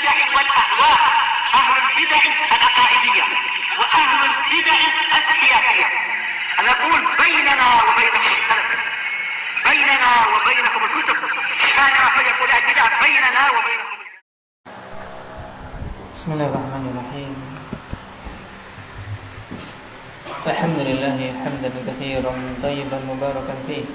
البدع والأهواء، أهل البدع العقائدية وأهل البدع السياسية. نقول بيننا وبينكم السلف، بيننا وبينكم الكتب، كان فيقول البدع بيننا وبينكم. بسم الله الرحمن الرحيم. الحمد لله حمدا كثيرا طيبا مباركا فيه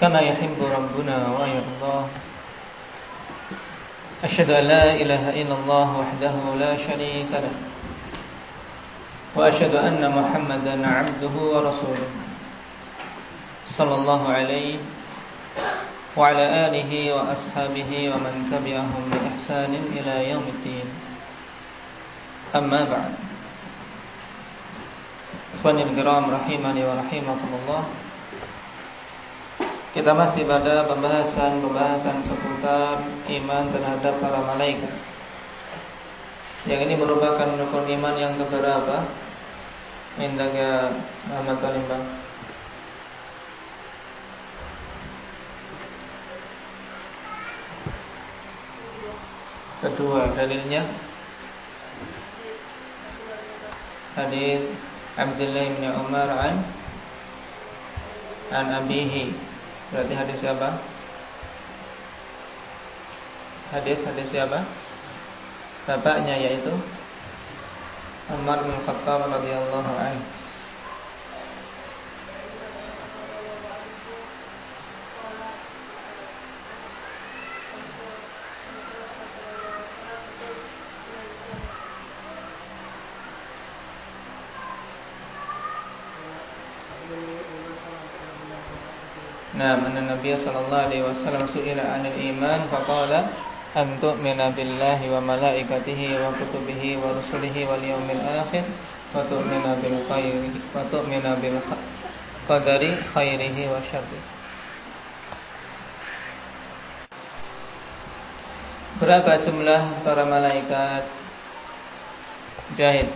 كما يحب ربنا ويرضى. أشهد أن لا إله إلا الله وحده لا شريك له، وأشهد أن محمدا عبده ورسوله صلى الله عليه وعلى آله وأصحابه ومن تبعهم بإحسان إلى يوم الدين. Amma ba'd. Ikhwanil kiram rahimani wa rahimakumullah. Kita masih pada pembahasan seputar iman terhadap para malaikat. Yang ini merupakan rukun iman yang keberapa? Minta ke Muhammad Salim Bang. Kedua, dalilnya hadis Abdullah bin Umar an abihi. Berarti hadis siapa? Hadis siapa? Bapaknya, yaitu Umar bin Khattab radhiyallahu anhu. Naam, anna Nabiy sallallahu alaihi wasallam su'ila 'anil iman faqala an tu'mina billahi wa malaikatihi wa kutubihi wa rusulihi wal yawmil akhir wa tu'mina bil khairi wa tu'mina bil qadari khairihi wa syarrihi. Berapa jumlah para malaikat? Jahid.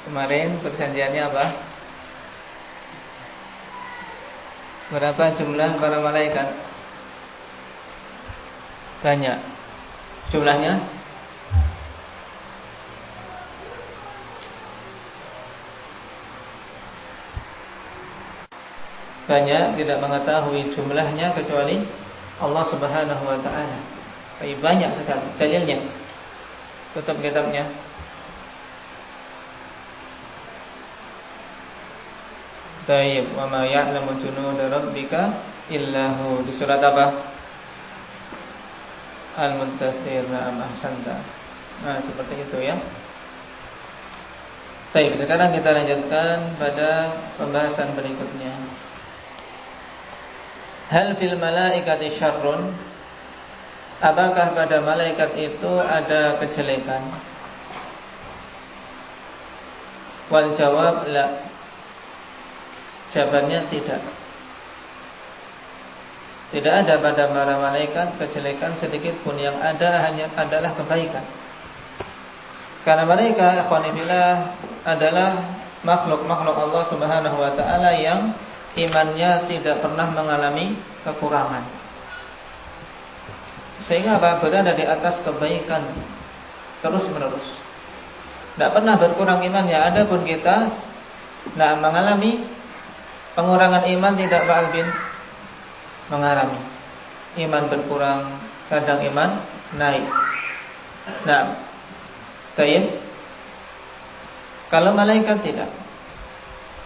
Kemarin perjanjiannya apa? Berapa jumlah para malaikat? Banyak. Jumlahnya? Banyak, tidak mengetahui jumlahnya kecuali Allah Subhanahu wa ta'ala. Tapi banyak sekali. Dalilnya? Tutup kitabnya. Baik, wa ma ya'lamu junuda rabbika illa hu. Di surat apa? Al-Muddatsir. Na'am, ahsanta. Nah, seperti itu ya. Baik, sekarang kita lanjutkan pada pembahasan berikutnya. Hal fil malaikati syarrun? Apakah pada malaikat itu ada kejelekan? Wal jawab la. Jawabannya tidak. Tidak ada pada para malaikat kejelekan sedikit pun. Yang ada hanya adalah kebaikan. Karena mereka ikhwanillah adalah makhluk-makhluk Allah Subhanahu wa ta'ala yang imannya tidak pernah mengalami kekurangan. Sehingga apa? Berada di atas kebaikan terus menerus. Tidak pernah berkurang imannya. Adapun kita mengalami pengurangan iman, tidak Pak Albin? Mengalami iman berkurang, kadang iman naik. Nah, baik. Kalau malaikat tidak.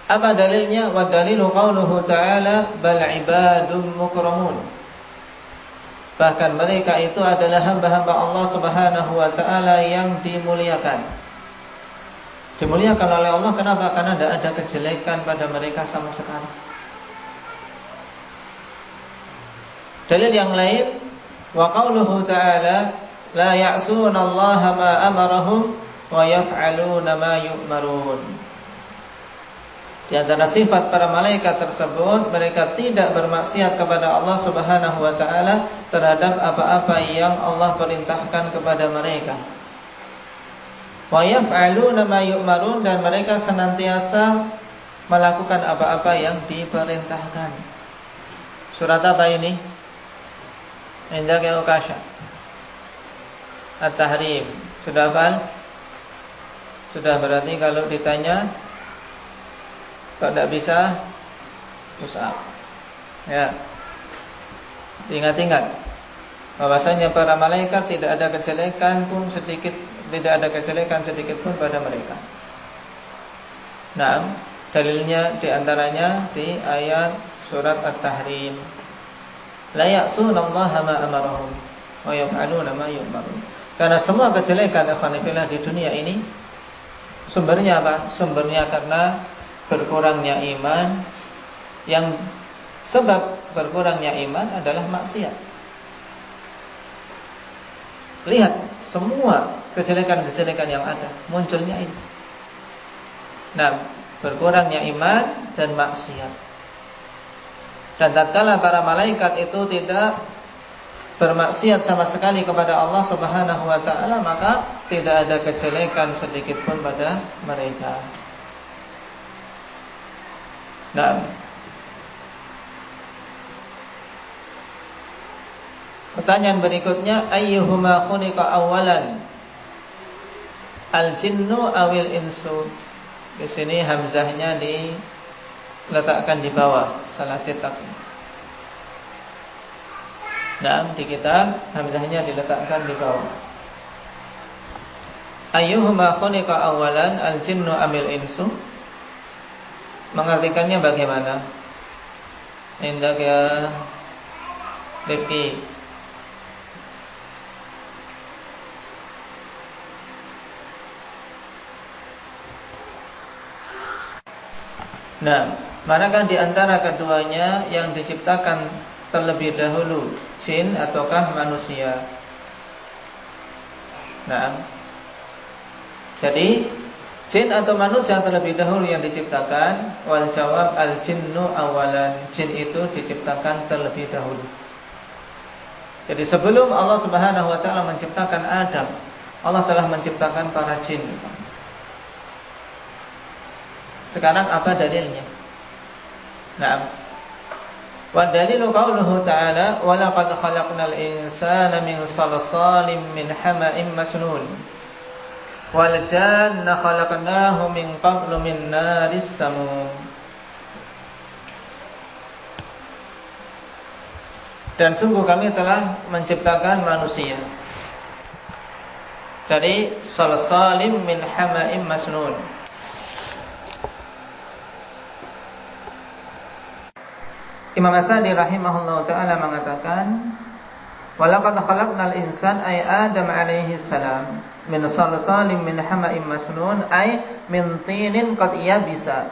Apa dalilnya? Wa dalilu qauluhu ta'ala bal ibadum mukramun. Bahkan mereka itu adalah hamba-hamba Allah Subhanahu wa ta'ala yang dimuliakan. Dimuliakan oleh Allah. Kenapa? Karena tidak ada kejelekan pada mereka sama sekali. Dalil yang lain, wa qauluhu ta'ala la ya'suna Allah ma amarahum wa yaf'aluna ma yu'marun. Di antara sifat para malaikat tersebut, mereka tidak bermaksiat kepada Allah Subhanahu wa ta'ala terhadap apa-apa yang Allah perintahkan kepada mereka. Wa yaf'aluna ma yu'marun, dan mereka senantiasa melakukan apa-apa yang diperintahkan. Surat apa ini? Indaka ya Ukasha. At-Tahrim. Sudah hafal? Sudah, berarti kalau ditanya, kalau tidak bisa, push up. Ya. Ingat-ingat bahwasanya para malaikat tidak ada kejelekan pun sedikit, tidak ada kejelekan sedikit pun pada mereka. Nah, dalilnya diantaranya di ayat surat At-Tahrim. La ya'sunallaha ma amarahum wa yaf'aluna ma yu'marun. Karena semua kejelekan ikhwanillah di dunia ini sumbernya apa? Sumbernya karena berkurangnya iman. Yang sebab berkurangnya iman adalah maksiat. Lihat semua kejelekan-kejelekan yang ada munculnya ini. Nah, berkurangnya iman dan maksiat. Dan tatkala para malaikat itu tidak bermaksiat sama sekali kepada Allah Subhanahu wa taala, maka tidak ada kejelekan sedikit pun pada mereka. Nah, pertanyaan berikutnya, ayyuhuma khuliqa awalan, al-jinnu awil insu? Di sini hamzahnya diletakkan di bawah, salah cetak. Nah, di kitab hamzahnya diletakkan di bawah. Ayyuhuma khuliqa awalan, al-jinnu amil insu? Mengartikannya bagaimana? Indak ya Rifki. Nah, manakah di antara keduanya yang diciptakan terlebih dahulu, jin ataukah manusia? Nah, jadi jin atau manusia terlebih dahulu yang diciptakan? Wal jawab al-jinnu awalan. Jin itu diciptakan terlebih dahulu. Jadi sebelum Allah Subhanahu wa taala menciptakan Adam, Allah telah menciptakan para jin. Sekarang apa dalilnya? Nah, wa dalilu qauluhu ta'ala wa laqad khalaqnal insana min salsalin min hama'in masnun wal janna khalaqnahu min qablu min naris samum. Dan sungguh kami telah menciptakan manusia dari salsalin min hama'in masnun. Imam As-Sa'di rahimahullah ta'ala mengatakan, walaqad khalaqnal insan ay Adam alaihi salam min salsalin min hama'in masnun ay min tinin qad yabisa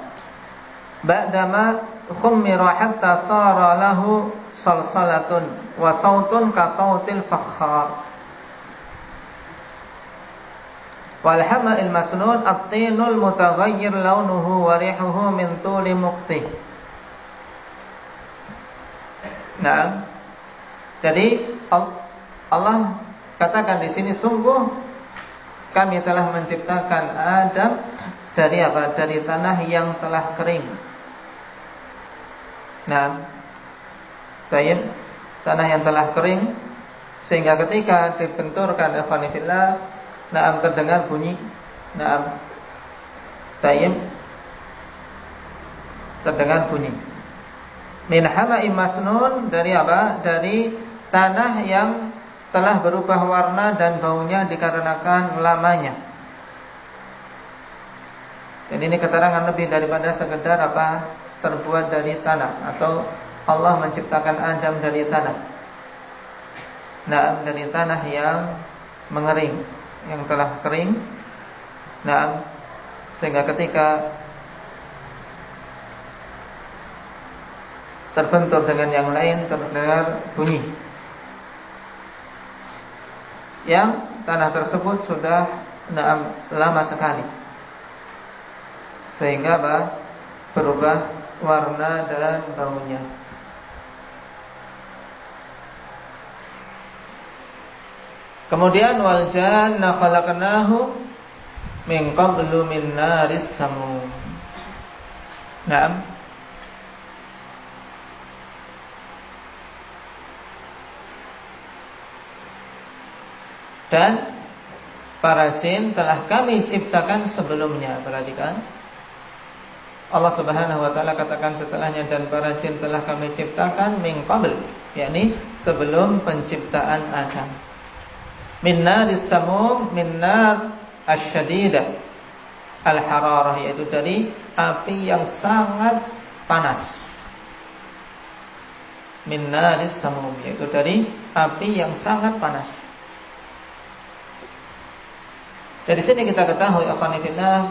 ba'dama khummira hatta sara lahu salsalatun wa sautun ka sautil fakhar. Wal hama'il masnun at-tinul mutaghayyir launuhu wa rihuhu min tuli muqtih. Nah, jadi Allah katakan di sini, sungguh kami telah menciptakan Adam dari apa? Dari tanah yang telah kering. Nah, tanah yang telah kering, sehingga ketika dibenturkan ikhwanifillah, nah, terdengar bunyi, nah, terdengar bunyi. Min hama'in masnun, dari apa? Dari tanah yang telah berubah warna dan baunya dikarenakan lamanya. Dan ini keterangan lebih daripada sekedar apa? Terbuat dari tanah, atau Allah menciptakan Adam dari tanah. Nah, dari tanah yang mengering, yang telah kering. Nah, sehingga ketika terbentur dengan yang lain terdengar bunyi. Yang tanah tersebut sudah lama sekali, sehingga berubah warna dan baunya. Kemudian wal janna khalaqnahu min qablu min naris samum. Dan para jin telah kami ciptakan sebelumnya. Perhatikan, Allah Subhanahu wa taala katakan setelahnya, dan para jin telah kami ciptakan min qabl, yakni sebelum penciptaan Adam. Min naris samum, min nar asyadidah al-hararah, yaitu dari api yang sangat panas. Min naris samum, yaitu dari api yang sangat panas. Dari sini kita ketahui, akhwani fillah,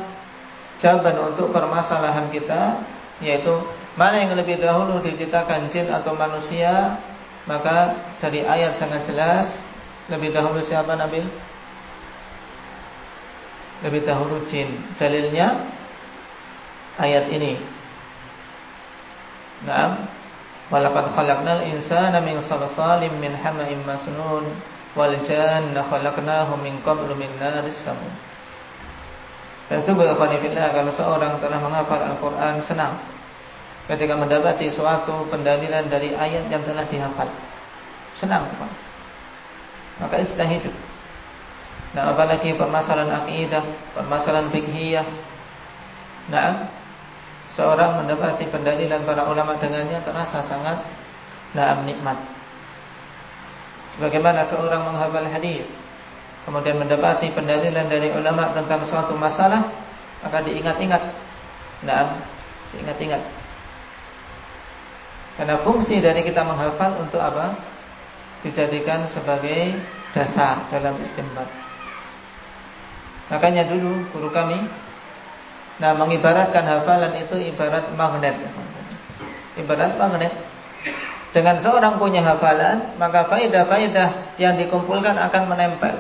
jawaban untuk permasalahan kita, yaitu mana yang lebih dahulu diciptakan, jin atau manusia. Maka dari ayat sangat jelas, lebih dahulu siapa, Nabil? Lebih dahulu jin. Dalilnya ayat ini. Naam, walaqad khalaqnal insana min salsalin min hama'in masnun wal janna khalaqnahu min qablu min naris samum. Dan sungguh akhwani fillah, kalau seorang telah menghafal Al-Quran, senang ketika mendapati suatu pendalilan dari ayat yang telah dihafal. Senang, Pak. Maka ijtihad. Nah, apalagi permasalahan akidah, permasalahan fiqhiyah. Nah, seorang mendapati pendalilan para ulama dengannya terasa sangat nikmat. Sebagaimana seorang menghafal hadis, kemudian mendapati pendalilan dari ulama tentang suatu masalah, maka diingat-ingat. Diingat-ingat. Karena fungsi dari kita menghafal untuk apa? Dijadikan sebagai dasar dalam istinbat. Makanya dulu guru kami mengibaratkan hafalan itu ibarat magnet. Ibarat magnet. Dengan seorang punya hafalan, maka faedah-faedah yang dikumpulkan akan menempel.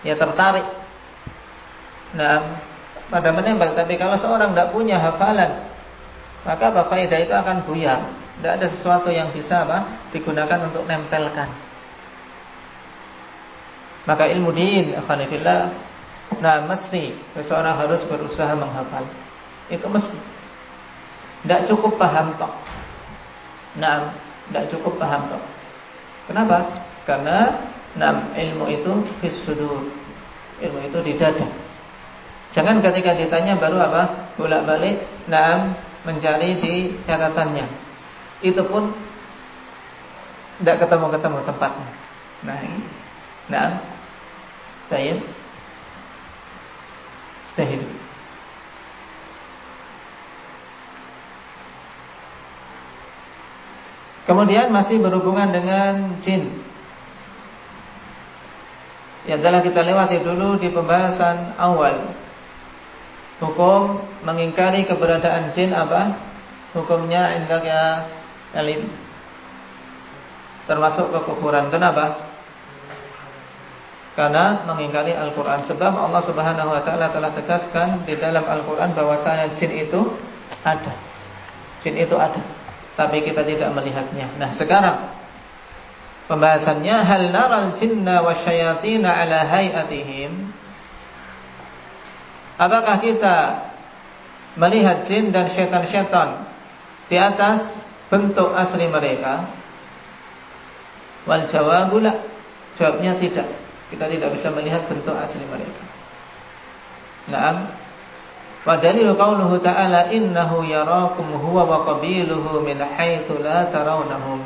Ya, tertarik. Pada menempel. Tapi kalau seorang tidak punya hafalan, maka faedah itu akan buyar. Tidak ada sesuatu yang bisa digunakan untuk nempelkan. Maka ilmu din, akhwani fillah, mesti seseorang harus berusaha menghafal. Itu mesti. Tidak cukup paham tok. Tidak cukup paham tok. Kenapa? Karena ilmu itu fis sudur. Ilmu itu di dada. Jangan ketika ditanya baru bolak-balik mencari di catatannya. Itu pun tidak ketemu tempatnya. Tayyib. Istahil. Kemudian masih berhubungan dengan jin. Yang telah kita lewati dulu di pembahasan awal. Hukum mengingkari keberadaan jin apa? Hukumnya indaka alim. Termasuk kekufuran. Kenapa? Karena mengingkari Al-Quran. Sebab Allah Subhanahu wa ta'ala telah tegaskan di dalam Al-Quran bahwasanya jin itu ada. Jin itu ada, tapi kita tidak melihatnya. Nah, sekarang pembahasannya, hal naral jinna wasyayatina ala hayatihim. Apakah kita melihat jin dan syaitan-syaitan di atas bentuk asli mereka? Wal jawabu la. Jawabnya tidak. Kita tidak bisa melihat bentuk asli mereka. Naam. Wa dalil qauluhu ta'ala innahu yarakum huwa wa qabiluhu min haitsu la tarawnahum.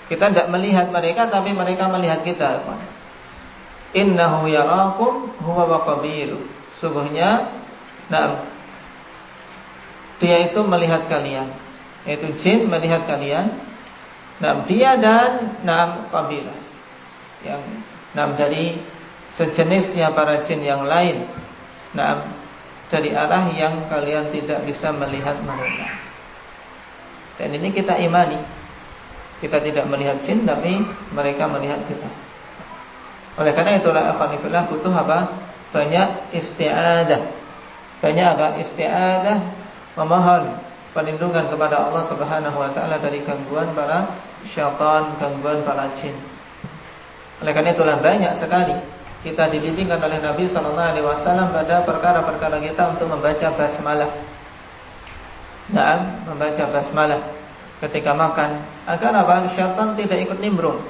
Kita tidak melihat mereka, tapi mereka melihat kita. Innahu yarakum huwa wa qabiluhu. Sungguhnya dia itu melihat kalian, yaitu jin melihat kalian. Dia dan qabilah yang dari sejenisnya para jin yang lain, dari arah yang kalian tidak bisa melihat mereka. Dan ini kita imani. Kita tidak melihat jin, tapi mereka melihat kita. Oleh karena itulah akhwanillah butuh banyak isti'adah. Banyak isti'adah, memohon perlindungan kepada Allah Subhanahu wa ta'ala dari gangguan para syaitan, gangguan para jin. Oleh karena itulah banyak sekali kita dibimbingkan oleh Nabi SAW pada perkara-perkara kita untuk membaca basmalah. Membaca basmalah ketika makan, agar syaitan tidak ikut nimbrung.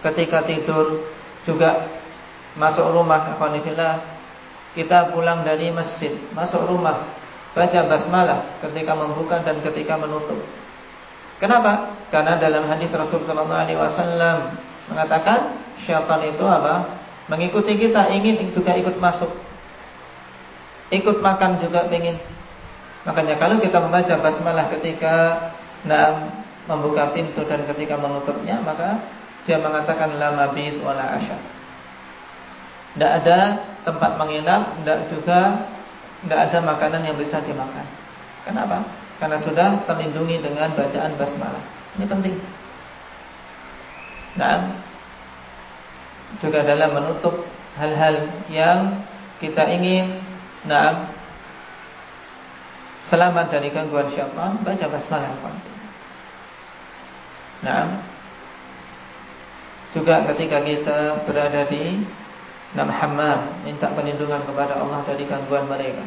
ketika tidur, juga masuk rumah, ikhwanifillah, kita pulang dari masjid, masuk rumah, baca basmalah ketika membuka dan ketika menutup. Kenapa? Karena dalam hadis Rasul sallallahu alaihi wasallam mengatakan syaitan itu apa? Mengikuti kita, ingin juga ikut masuk. Ikut makan juga ingin. Makanya kalau kita membaca basmalah ketika membuka pintu dan ketika menutupnya, maka dia mengatakan la mabit wala asya. Tidak ada tempat menginap, tidak ada makanan yang bisa dimakan. Kenapa? Karena sudah terlindungi dengan bacaan basmalah. Ini penting. Nah, juga dalam menutup hal-hal yang kita ingin selamat dari gangguan syaitan, baca basmalah. Nah, juga ketika kita berada di hammam, minta perlindungan kepada Allah dari gangguan mereka.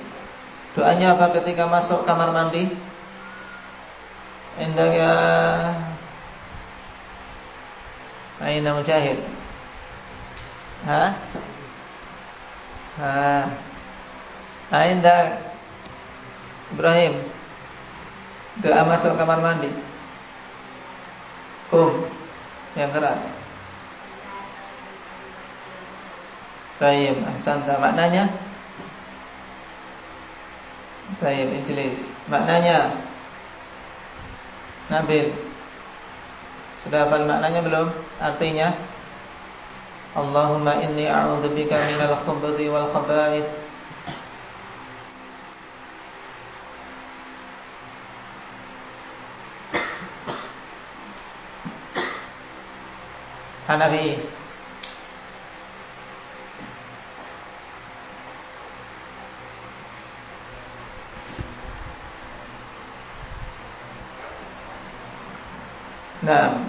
Doanya apa ketika masuk kamar mandi? Indahnya Aina Mujahid. Indah Ibrahim. Doa masuk kamar mandi. Yang keras. Baik, ahsanta. Maknanya? Baik, ijlis. Maknanya? Nabil, sudah hafal maknanya belum? Artinya? Allahumma inni a'udzubika minal khubuthi wal khaba'ith. Hanafi. Nah,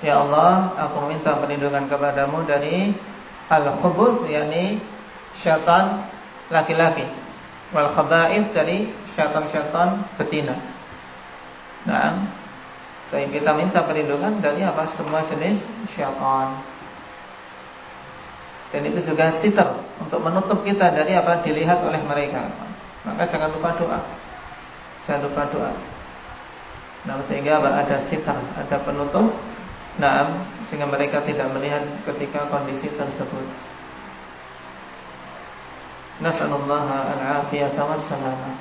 ya Allah, aku minta perlindungan kepadamu dari al-khubuth, yakni syaitan laki-laki, wal khaba'ith, dari syaitan-syaitan betina. Nah, kita minta perlindungan dari apa? Semua jenis syaitan. Dan itu juga sitar untuk menutup kita dari apa? Dilihat oleh mereka. Maka jangan lupa doa. Jangan lupa doa. Nah, sehingga ada sitar, ada penutup. Nah, sehingga mereka tidak melihat ketika kondisi tersebut. Nasallallahu al-afiyata wassalamah.